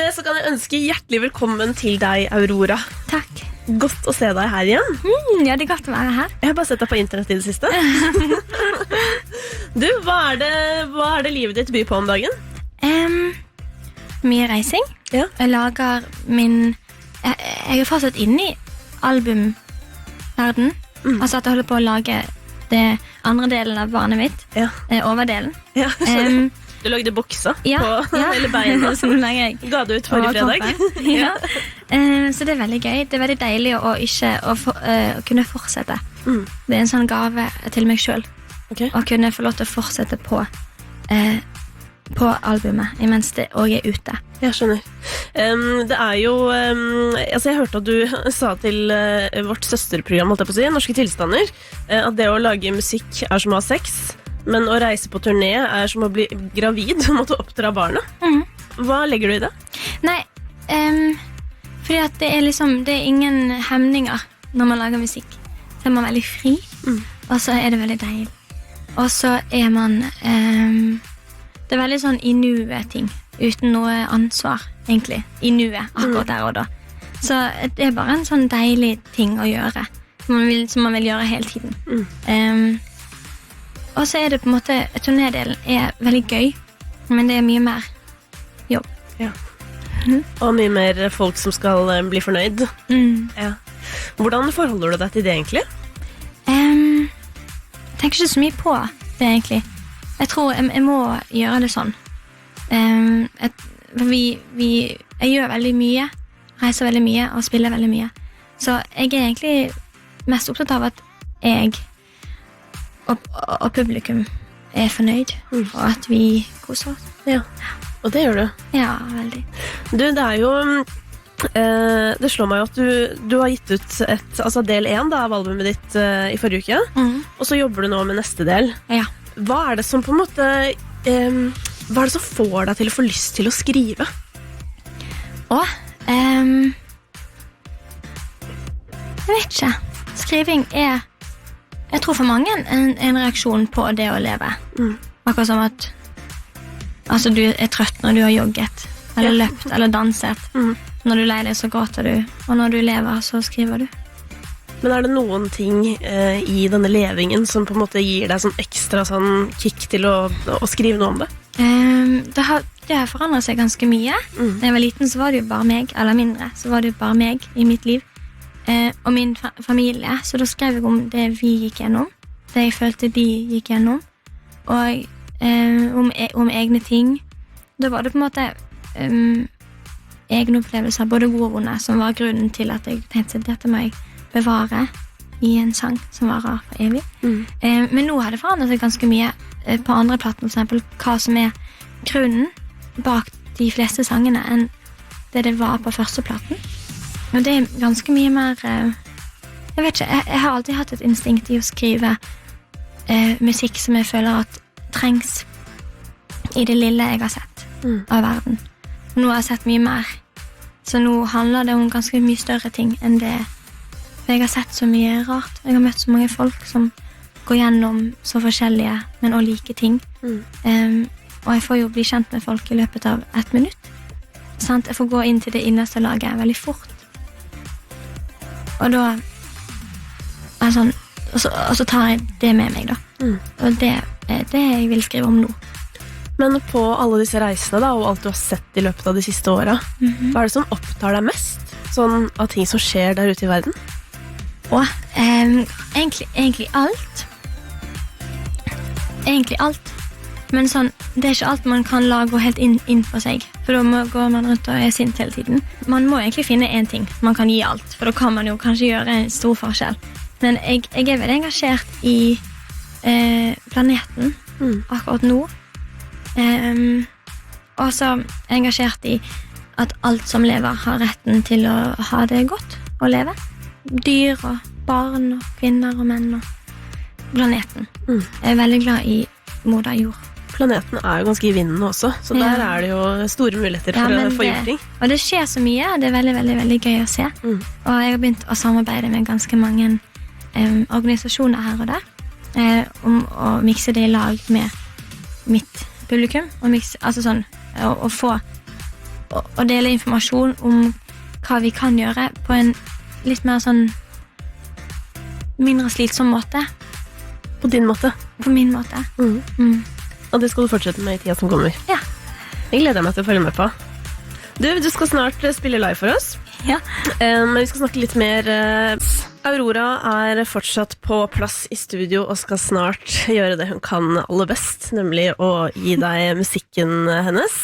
det så kan jeg ønske hjertelig velkommen til deg, Aurora. Takk. Godt å se deg her igjen. Ja, det godt å være her. Jeg har bare sett deg på internett i det siste. Du, hva er det livet ditt byr på om dagen? Mye reising. Ja. Jeg lager jeg fortsatt inne i albumverden. Altså at jeg holder på å lage det andre delen av barnet mitt. Ja. Overdelen. Ja, du lagde boksa på hele beina. Sånn lager jeg. Ga du ut forrige fredag. Ja. Så det er veldig gøy. Det er veldig deilig å kunne fortsette. Det er en sånn gave til meg selv. Okay. Å kunne få lov til å fortsette på albumet imens det også er ute. Jeg skjønner. Det er jo jeg hørte at du sa til vårt søsterprogram, holdt jeg på å si, Norske Tilstander, at det å lage musikk er som å ha sex, men å reise på turné er som å bli gravid og måtte oppdra barna. Hva legger du i det? Nei, fordi at det er ingen hemninger når man lager musikk. Så er man veldig fri, og så er det veldig deilig. Og så er man det er veldig sånn i nuet ting, uten noe ansvar, egentlig, i nuet, akkurat der og da. Så det er bare en sånn deilig ting å gjøre, som man vil gjøre hele tiden. Og så er det på en måte, turnédelen er veldig gøy, men det er mye mer jobb. Ja. Og mye mer folk som skal bli fornøyd. Ja. Hvordan forholder du deg til det egentlig? Jeg tenker ikke så mye på det egentlig. Jeg tror jeg må gjøre det sånn. Jeg gjør veldig mye, reiser veldig mye og spiller veldig mye. Så jeg er egentlig mest opptatt av at jeg og publikum er fornøyd, og at vi koser oss. Ja, og det gjør du. Ja, veldig. Du, det er jo det slår meg jo at du har gitt ut del 1 av albumet ditt i forrige uke, og så jobber du nå med neste del. Ja. Hva er det som på en måte hva er det som får deg til å få lyst til å skrive? Jeg vet ikke. Skriving er, jeg tror for mange, en reaksjon på det å leve. Akkurat som at du er trøtt når du har jogget, eller løpt, eller danset. Når du leier deg, så gråter du, og når du lever, så skriver du. Men er det noen ting i denne levingen som på en måte gir deg sånn ekstra sånn kick til å skrive noe om det? Det har forandret seg ganske mye. Da jeg var liten, så var det jo bare meg, eller mindre, så var det jo bare meg i mitt liv. Og min familie, så da skrev jeg om det vi gikk gjennom, det jeg følte de gikk gjennom, og om egne ting. Da var det på en måte egne opplevelser, både gode og vonde, som var grunnen til at jeg tenkte at dette må jeg bevare i en sang som varer for evig. Men nå har det forandret seg ganske mye på andre platten, for eksempel hva som er grunnen bak de fleste sangene enn det var på første platten. Og det er ganske mye mer jeg vet ikke, jeg har alltid hatt et instinkt i å skrive musikk som jeg føler at trengs i det lille jeg har sett av verden. Nå har jeg sett mye mer, så nå handler det om ganske mye større ting enn det. For jeg har sett så mye rart. Jeg har møtt så mange folk som går gjennom så forskjellige, men også like ting. Og jeg får jo bli kjent med folk i løpet av 1 minutt. Sant? Jeg får gå inn til det innerste laget veldig fort. Og da sånn, og så tar jeg det med meg da. Og det er det jeg vil skrive om nå. Men på alle disse reisene da, og alt du har sett i løpet av de siste årene, hva er det som opptar deg mest sånn, av ting som skjer der ute i verden? Egentlig alt. Egentlig alt. Men sånn, det er ikke alt man kan la gå helt inn på seg, for da går man rundt og er sint hele tiden. Man må egentlig finne en ting man kan gi alt, for da kan man jo kanskje gjøre en stor forskjell. Men jeg er veldig engasjert i planeten akkurat nå. Og så engasjert i at alt som lever har retten til å ha det godt å leve. Dyr og barn og kvinner og menn og planeten. Jeg er veldig glad i moder jord. Planeten er jo ganske i vinden også, så der er det jo store muligheter for å få gjort ting. Og det skjer så mye, det er veldig, veldig, veldig gøy å se. Og jeg har begynt å samarbeide med ganske mange organisasjoner her og der, om å mikse det i lag med mitt publikum, og få å dele informasjon om hva vi kan gjøre på en litt mer sånn mindre slitsom måte. På din måte. På min måte. Og det skal du fortsette med i tida som kommer. Ja. Jeg gleder meg til å følge med på. Du skal snart spille live for oss. Ja. Men vi skal snakke litt mer. Aurora er fortsatt på plass i studio og skal snart gjøre det hun kan aller best, nemlig å gi deg musikken hennes.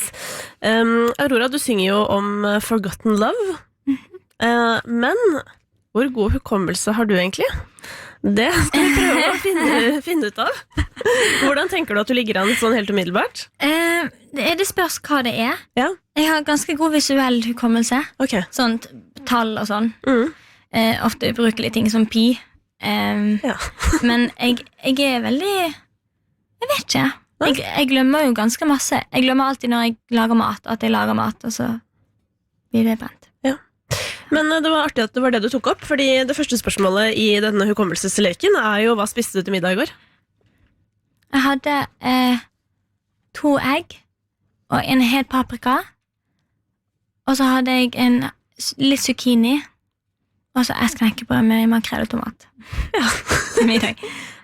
Aurora, du synger jo om Forgotten Love. Men hvor god hukommelse har du egentlig? Det skal vi prøve å finne ut av. Hvordan tenker du at du ligger an sånn helt umiddelbart? Det spørs hva det er. Ja. Jeg har ganske god visuell hukommelse. Ok. Sånn tall og sånn. Ofte ubrukelige ting som pi. Ja. Men jeg er veldig Jeg vet ikke. Jeg glemmer jo ganske masse. Jeg glemmer alltid når jeg lager mat, at jeg lager mat, og så blir det brent. Men det var artig at det var det du tok opp, fordi det første spørsmålet i denne hukommelsesleken er jo hva spiste du til middag i går? Jeg hadde 2 egg og en hel paprika, og så hadde jeg litt zucchini, og så et knekkebrød med makrell og tomat. Ja. Til middag.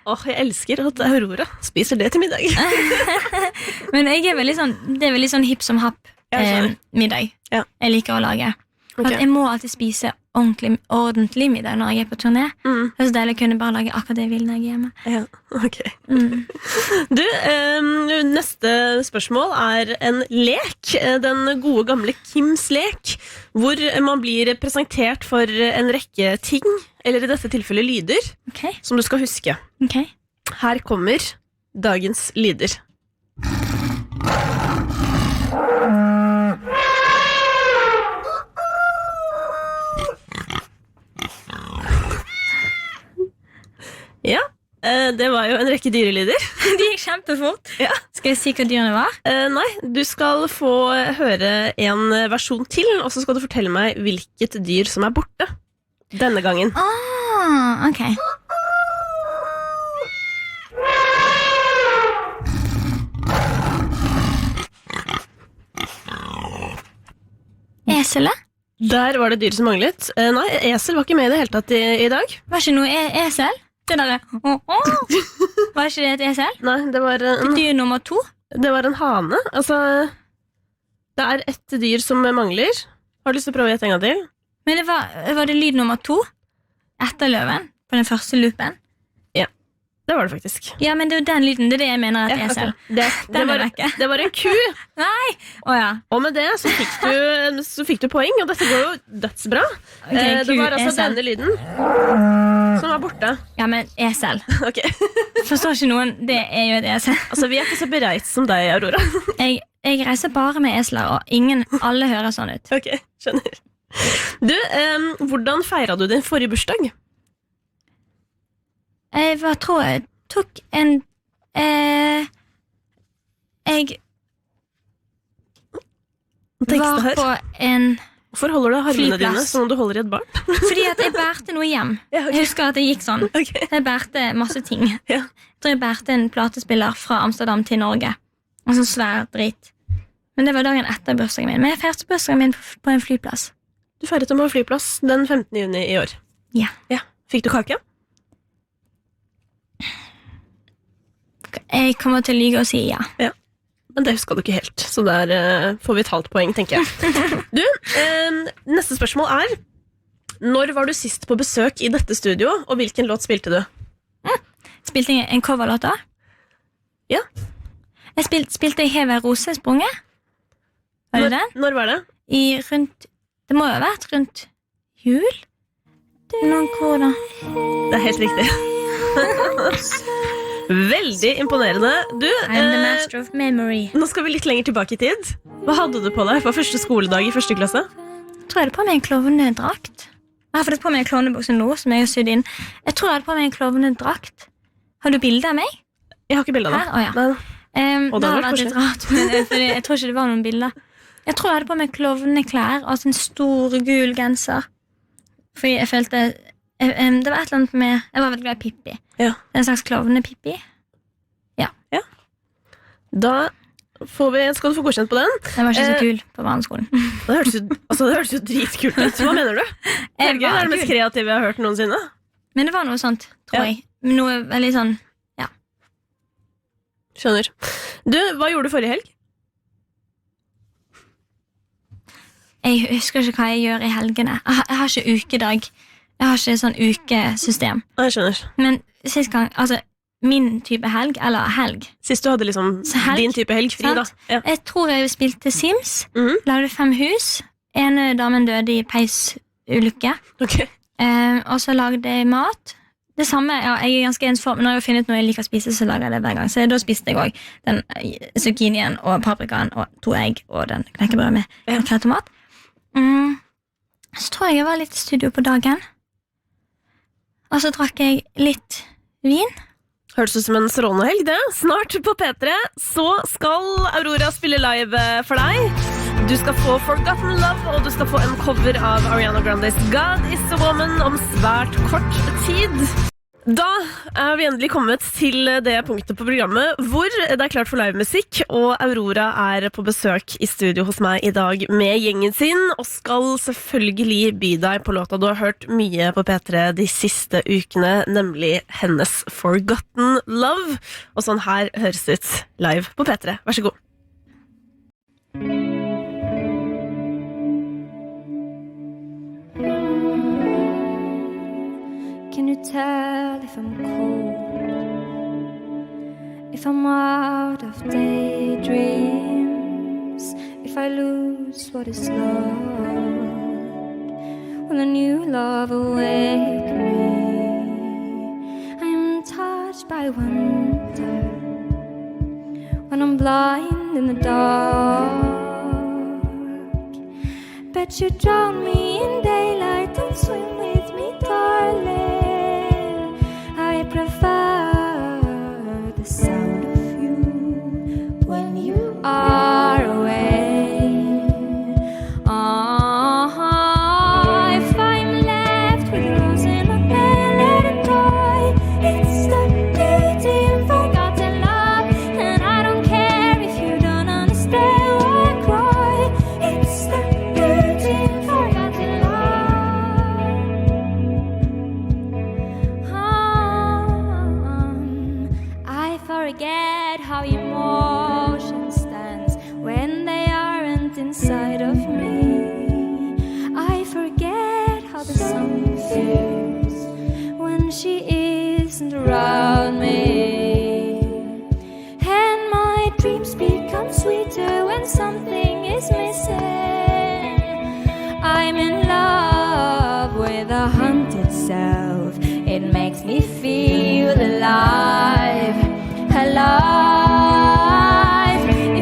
Jeg elsker at Aurora spiser det til middag. Men jeg er veldig sånn, det er veldig sånn hipp som happ middag. Ja. Jeg liker å lage. Okay. At jeg må alltid spise ordentlig middag når jeg er på turné. Det er så deilig å kunne bare lage akkurat det jeg vil når jeg er hjemme. Ja, ok. Du, neste spørsmål er en lek. Den gode gamle Kims lek, hvor man blir presentert for en rekke ting, eller i dette tilfellet lyder, som du skal huske. Her kommer dagens lyder. Ja, det var jo en rekke dyrelyder. De gikk kjempefort. Ja. Skal jeg si hva dyrene var? Nei, du skal få høre en versjon til, og så skal du fortelle meg hvilket dyr som er borte denne gangen. Ok. Eselet? Der var det dyr som manglet. Nei, esel var ikke med i det hele tatt i dag. Var ikke noe esel? Det der, Var ikke det et esel? Nei, det var dyr nummer 2? Det var en hane. Altså, det er et dyr som mangler. Har du lyst til å prøve å gjette en gang til? Men var det lyd nummer 2? Etter løven? På den første loopen? Ja, det var det faktisk. Ja, men det er jo den lyden, det er det jeg mener er et esel. Okay. Det var en ku. Nei! Og med det så fikk du poeng, og dette går jo dødsbra. Det var altså esel. Denne lyden som var borte. Ja, men esel. Ok. Forstår ikke noen, det er jo et esel. Altså, vi er ikke så bereit som deg, Aurora. Jeg reiser bare med esler, og alle hører sånn ut. Ok, skjønner. Du, hvordan feiret du din forrige bursdag? Jeg tror jeg tok en Jeg var på en Hvorfor holder du armene dine som om du holder i et barn? Fordi at jeg bærte noe hjem. Ja, okay. Jeg husker at det gikk sånn. Okay. Jeg bærte masse ting. Ja. Jeg tror jeg bærte en platespiller fra Amsterdam til Norge. En sånn svær drit. Men det var dagen etter bursdagen min. Men jeg feiret bursdagen min på en flyplass. Du feiret den på en flyplass den 15. juni i år. Ja. Fikk du kake? Jeg kommer til å lyge og si ja. Men det husker du ikke helt, så der får vi et halvt poeng, tenker jeg. Du, neste spørsmål er: når var du sist på besøk i dette studio, og hvilken låt spilte du? Spilte jeg en coverlåt da? Ja. Jeg spilte i Hever Rosesprunget. Var det den? Når var det? Det må jo ha vært rundt jul? Noen hvor da? Det er helt riktig. Veldig imponerende. Du, I'm the master of memory. Nå skal vi litt lenger tilbake i tid. Hva hadde du på deg på første skoledag i første klasse? Jeg tror jeg hadde på meg en klovnedrakt. Jeg har fått på meg en klovnebukse nå, som jeg har sydd inn. Jeg tror jeg hadde på meg en klovnedrakt. Har du bilde av meg? Jeg har ikke bilde av deg. Her? Det har vært litt rart, men jeg tror ikke det var noen bilder. Jeg tror jeg hadde på meg klovneklær, altså en stor gul genser. Fordi jeg følte det var et eller annet med jeg var veldig glad i Pippi. En slags klovne-Pippi. Ja. Da skal du få godkjent på den. Den var ikke så kul på barneskolen. Det hørtes jo dritkult ut. Hva mener du? Helge, det er det mest kreative jeg har hørt noensinne. Men det var noe sånt, tror jeg. Noe veldig sånn, ja. Skjønner. Du, hva gjorde du forrige helg? Jeg husker ikke hva jeg gjør i helgene. Jeg har ikke ukedag. Jeg har ikke sånn ukesystem. Jeg skjønner. Men sist gang, altså min type helg, eller helg. Sist du hadde liksom din type helg fri, da. Ja. Jeg tror jeg spilte Sims, lagde 5 hus. Ene damen døde i peisulykke. Okay. Og så lagde jeg mat. Det samme, ja, jeg er ganske ensform. Når jeg har funnet noe jeg liker å spise, så lager jeg det hver gang. Så da spiste jeg også den zucchinien og paprikaen og 2 egg og den knekkebrød med en tomat. Så tror jeg var litt i studio på dagen. Og så drakk jeg litt vin. Hørtes ut som en strålende helg, det. Snart på P3 så skal Aurora spille live for deg. Du skal få Forgotten Love, og du skal få en cover av Ariana Grandes God is a Woman om svært kort tid. Da er vi endelig kommet til det punktet på programmet hvor det er klart for livemusikk, og Aurora er på besøk i studio hos meg i dag med gjengen sin, og skal selvfølgelig by deg på låta du har hørt mye på P3 de siste ukene, nemlig hennes Forgotten Love. Og sånn her høres det ut live på P3. Vær så god. Can you tell if I'm cold? If I'm out of daydreams? If I lose what is lost? Will a new love awake me? I am touched by wonder when I'm blind in the dark. Bet you drown me in daylight and swim with me, darling. I prefer the sound of you when you are away. If I'm left with rose in my hair, let it dry. It's the beauty in forgotten love, and I don't care if you don't understand why I cry. It's the beauty in forgotten love. I forget how emotion stands when they aren't inside of me. I forget how the sun feels when she isn't around me. And my dreams become sweeter when something is missing. I'm in love with a haunted self. It makes me feel alive, alive.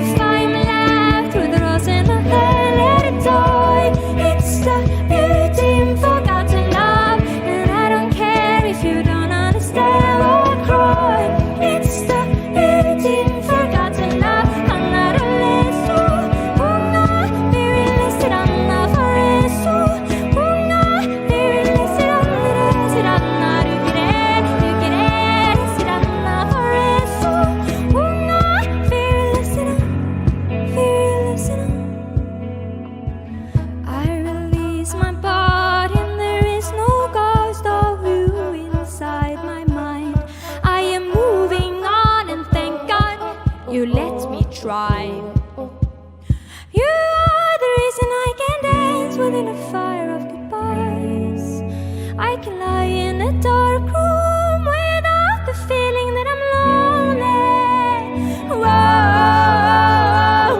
If I'm left with a rose in my hair, let it die. It's the beauty in forgotten love, and I don't care if you don't understand or cry. It's the beauty in forgotten love. Anna resto, unga virillisir anna foresto, unga virillisir anna rugire anna foresto, unga virillisir I release my body and there is no ghost of you inside my mind. I am moving on and thank God you let me try. You are the reason I can dance within a fire of goodbyes. I can lie in a dark room without the feeling that I'm lonely. Whoa,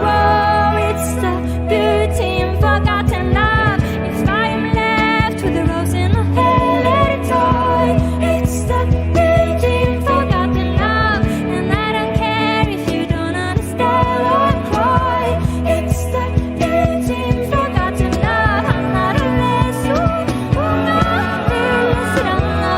whoa, it's the beauty in forgotten love. If I'm left with a rose in my hair, let it die. It's the beauty in forgotten love, and I don't care if you don't understand or cry. It's the beauty in forgotten love. I'm not a resto, unga virillisir anna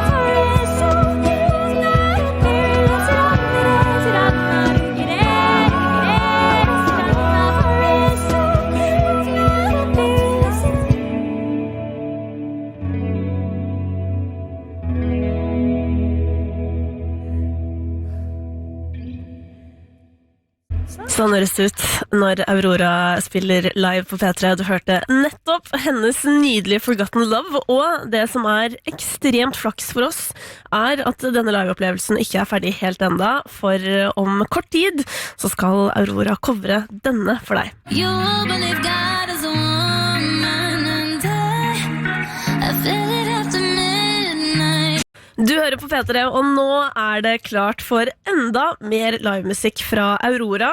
Sånn høres det ut når Aurora spiller live på P3. Du hørte nettopp hennes nydelige Forgotten Love, og det som ekstremt flaks for oss at denne liveopplevelsen ikke ferdig helt enda, for om kort tid så skal Aurora covre denne for deg. You believe God is a woman and I feel it after midnight. Du hører på P3, og nå det klart for enda mer livemusikk fra Aurora.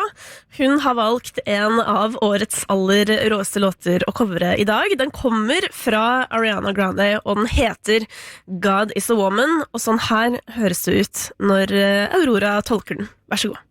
Hun har valgt en av årets aller råeste låter å covre i dag. Den kommer fra Ariana Grande, og den heter God is a Woman. Og sånn her høres det ut når Aurora tolker den. Vær så god.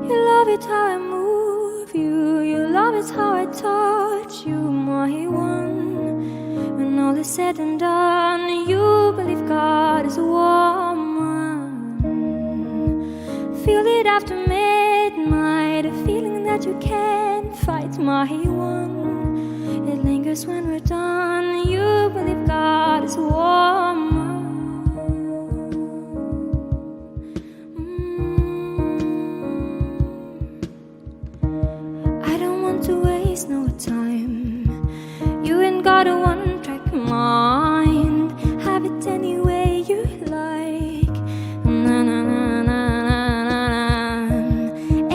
You love it how I move you. You love it how I touch you, my one. When all is said and done, you believe God is a woman. Feel it after midnight, a feeling that you can't fight, my one. It lingers when we're done. You believe God is a woman. To waste no time. You ain't got a one-track mind. Have it any way you like. Na na na na na na.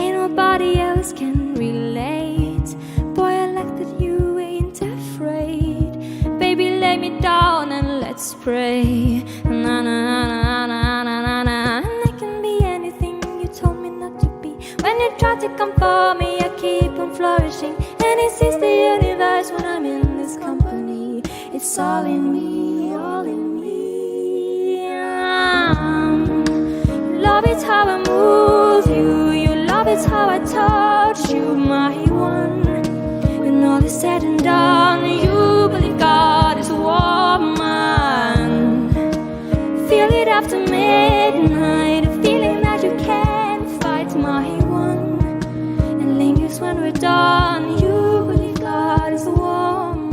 Ain't nobody else can relate. Boy, I like that you ain't afraid. Baby, lay me down and let's pray. Na na na na na na na na. And I can be anything you told me not to be. When you try to come for me, I keep on flourishing. And it sees the universe when I'm in this company. It's all in me, all in me. You love it how I move you. You love it how I touch you, my one. When all is said and done, you believe God is a woman. Feel it after midnight, a feeling that you can't fight, my one. And lingers when we're done. You believe God is a woman.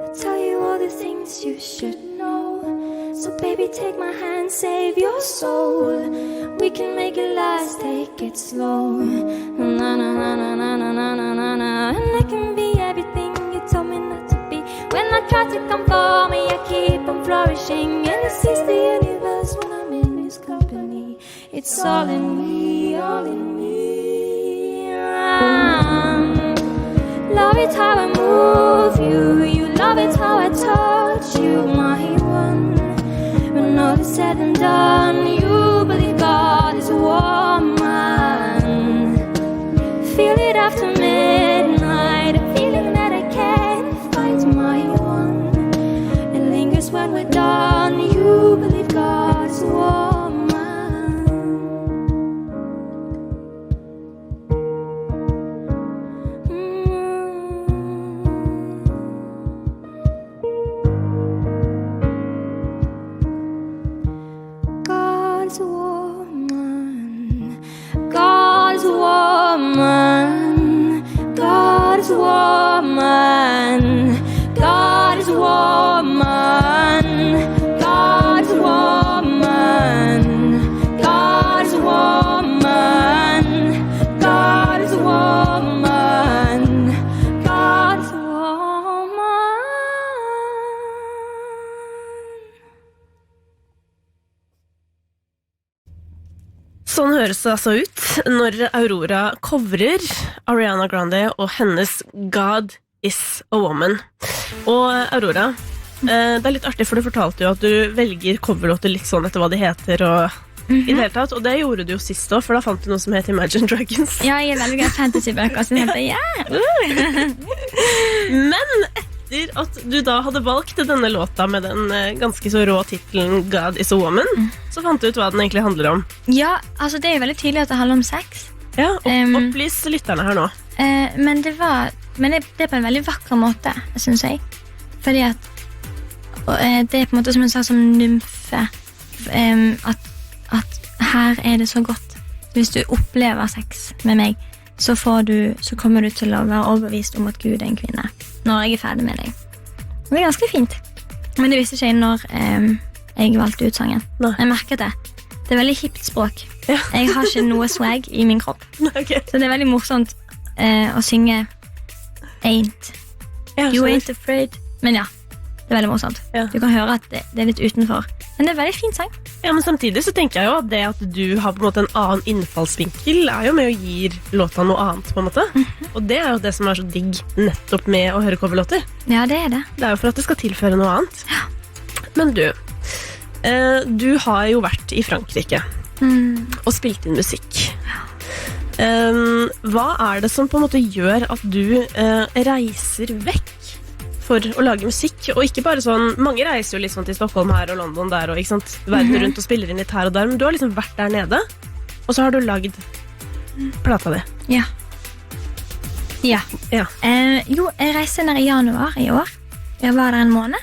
I tell you all the things you should know. So baby, take my hand, save your soul. We can make it last, take it slow. Na na na na na na na na na na. And I can be everything you told me not to be. When I try to come for me, I keep on flourishing. And it sees the universe when I'm in his company. It's all in me, all in me. Love it how I move you. You love it how I touch you, my one. When all is said and done, you believe God is a woman. Feel it after midnight, a feeling that I can't fight, my one. It lingers when we're done. You believe God is a woman. God's a woman. God's a woman. God's a woman. God's a woman. God's a woman. God's a woman. God's a woman. God's a woman. Sånn høres det altså ut når Aurora covrer Ariana Grande og hennes God is a Woman. Og Aurora, det litt artig, for du fortalte jo at du velger coverlåter litt sånn etter hva de heter og i det hele tatt, og det gjorde du jo sist også, for da fant du noe som heter Imagine Dragons. Ja, jeg veldig glad fantasy-bøker som heter Men etter at du da hadde valgt denne låta med den ganske så rå titelen God is a Woman, så fant du ut hva den egentlig handler om. Ja, altså det veldig tydelig at det handler om sex. Ja, opplys lytterne her nå. Men det på en veldig vakker måte, synes jeg. Fordi at det på en måte som en slags som nymfe, at her det så godt. Hvis du opplever sex med meg, så kommer du til å være overbevist om at Gud en kvinne, når jeg ferdig med deg. Det ganske fint. Men det visste ikke jeg når jeg valgte ut sangen. Nei. Jeg merket det. Det veldig hipt språk. Ja. Jeg har ikke noe swag i min kropp. Okay. Så det veldig morsomt å synge Ain't. You ain't afraid. Men ja, det veldig morsomt. Ja. Du kan høre at det litt utenfor. Men det veldig fin sang. Ja, men samtidig så tenker jeg jo at det at du har på en måte en annen innfallsvinkel jo med å gi låta noe annet, på en måte. Og det jo det som så digg nettopp med å høre coverlåter. Ja, det det. Det jo for at det skal tilføre noe annet. Ja. Men du har jo vært i Frankrike og spilt inn musikk. Hva det som på en måte gjør at du reiser vekk for å lage musikk, og ikke bare sånn, mange reiser jo liksom til Stockholm her og London der, og ikke sant, verden rundt og spiller inn litt her og der, men du har liksom vært der nede, og så har du lagd plata di. Ja. Ja. Jo, jeg reiste ned i januar i år. Jeg var der en måned.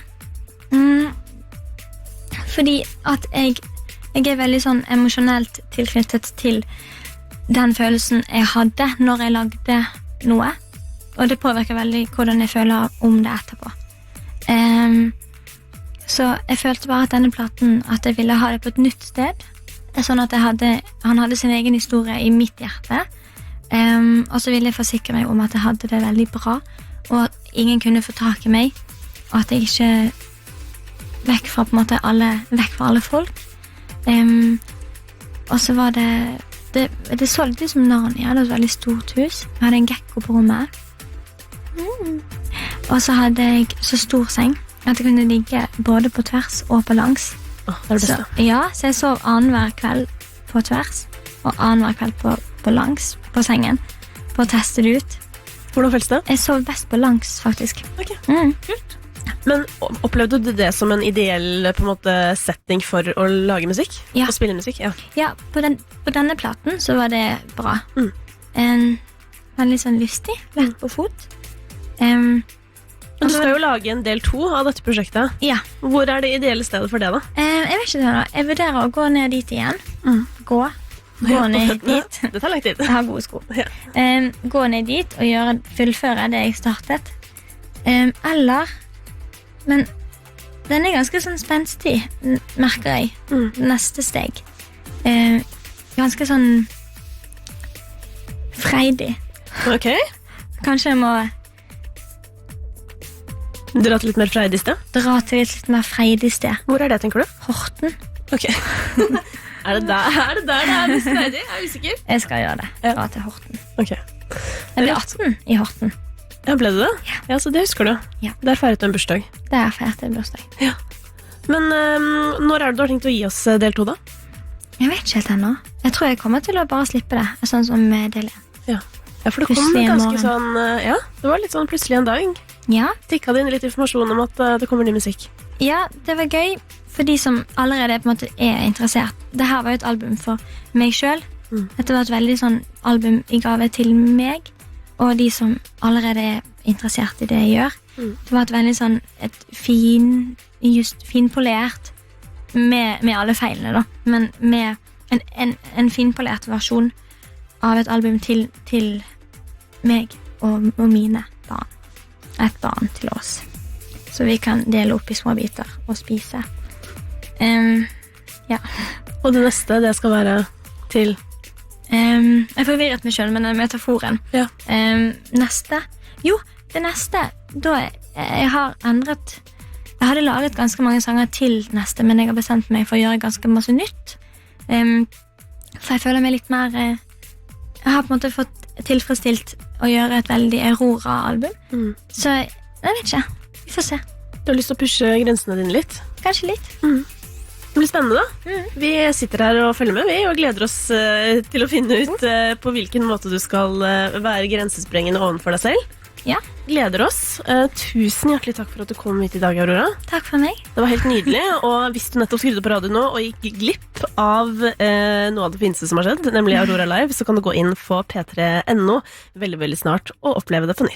Fordi at jeg veldig sånn emosjonelt tilknyttet til den følelsen jeg hadde når jeg lagde noe. Og det påvirker veldig hvordan jeg føler om det etterpå. Så jeg følte bare at denne platen, at jeg ville ha det på et nytt sted. Sånn at han hadde sin egen historie i mitt hjerte. Og så ville jeg forsikre meg om at jeg hadde det veldig bra, og at ingen kunne få tak i meg, og at jeg ikke vekk fra på en måte vekk fra alle folk. Og så var det så litt som Narnia. Det var et veldig stort hus. Jeg hadde en gekko på rommet. Og så hadde jeg så stor seng at jeg kunne ligge både på tvers og på langs. Det det beste. Så jeg sov annenhver kveld på tvers og annenhver kveld på langs på sengen for å teste det ut. Hvordan føles det? Jeg sov best på langs, faktisk. Ok, kult. Men opplevde du det som en ideell på en måte setting for å lage musikk? Ja. Og spille musikk? Ja. Ja, på denne platen så var det bra. Veldig sånn lystig, lett på fot. Men du skal jo lage en del 2 av dette prosjektet. Ja. Hvor det ideelle stedet for det da? Jeg vet ikke det da. Jeg vurderer å gå ned dit igjen. Gå ned dit. Det tar lang tid. Jeg har gode sko. Ja. Gå ned dit og fullføre det jeg startet. Men den ganske sånn spenstig, merker jeg. Neste steg. Ganske sånn freidig. Ok. Kanskje jeg må Dra til litt mer freidig sted? dra til et litt mer freidig sted. Hvor det, tenker du? Horten. Ok. Er det der det mest freidig? Jeg usikker. Jeg skal gjøre det. Ja. Dra til Horten. Ok. Jeg ble 18 i Horten. Ja, ble det det? Ja. Så det husker du. Ja. Der feiret du en bursdag. Der feiret jeg bursdag. Ja. Men når det du har tenkt å gi oss del 2 da? Jeg vet ikke helt ennå. Jeg tror jeg kommer til å bare slippe det. Sånn som med del 1. Ja, for det kom Plutselig en ganske morgen. sånn, ja, det var litt sånn plutselig en dag. Ja. Tikket det inn litt informasjon om at det kommer ny musikk. Ja, det var gøy for de som allerede på en måte interessert. Det her var jo et album for meg selv. Dette var et veldig sånn album i gave til meg, og de som allerede interessert i det jeg gjør. Det var et veldig sånn finpolert med alle feilene da, men med en finpolert versjon av et album til meg og mine barn. Et barn til oss. Så vi kan dele opp i små biter og spise. Ja. Og det neste, det skal være til... Jeg forvirret meg selv med den metaforen. Ja. Neste? Jo, det neste, da jeg har endret... Jeg hadde laget ganske mange sanger til neste, men jeg har bestemt meg for å gjøre ganske masse nytt. For jeg føler meg litt mer... Jeg har på en måte fått tilfredsstilt å gjøre et veldig Aurora-album. Så jeg vet ikke. Vi får se. Du har lyst til å pushe grensene dine litt? Kanskje litt. Det blir spennende da. Vi sitter her og følger med, og gleder oss til å finne ut på hvilken måte du skal være grensesprengende ovenfor deg selv. Ja. Gleder oss. Tusen hjertelig takk for at du kom hit i dag, Aurora. Takk for meg. Det var helt nydelig, og hvis du nettopp skrudde på radio nå og gikk glipp av noe av det fineste som har skjedd, nemlig Aurora Live, så kan du gå inn på p3.no veldig, veldig snart og oppleve det på nytt.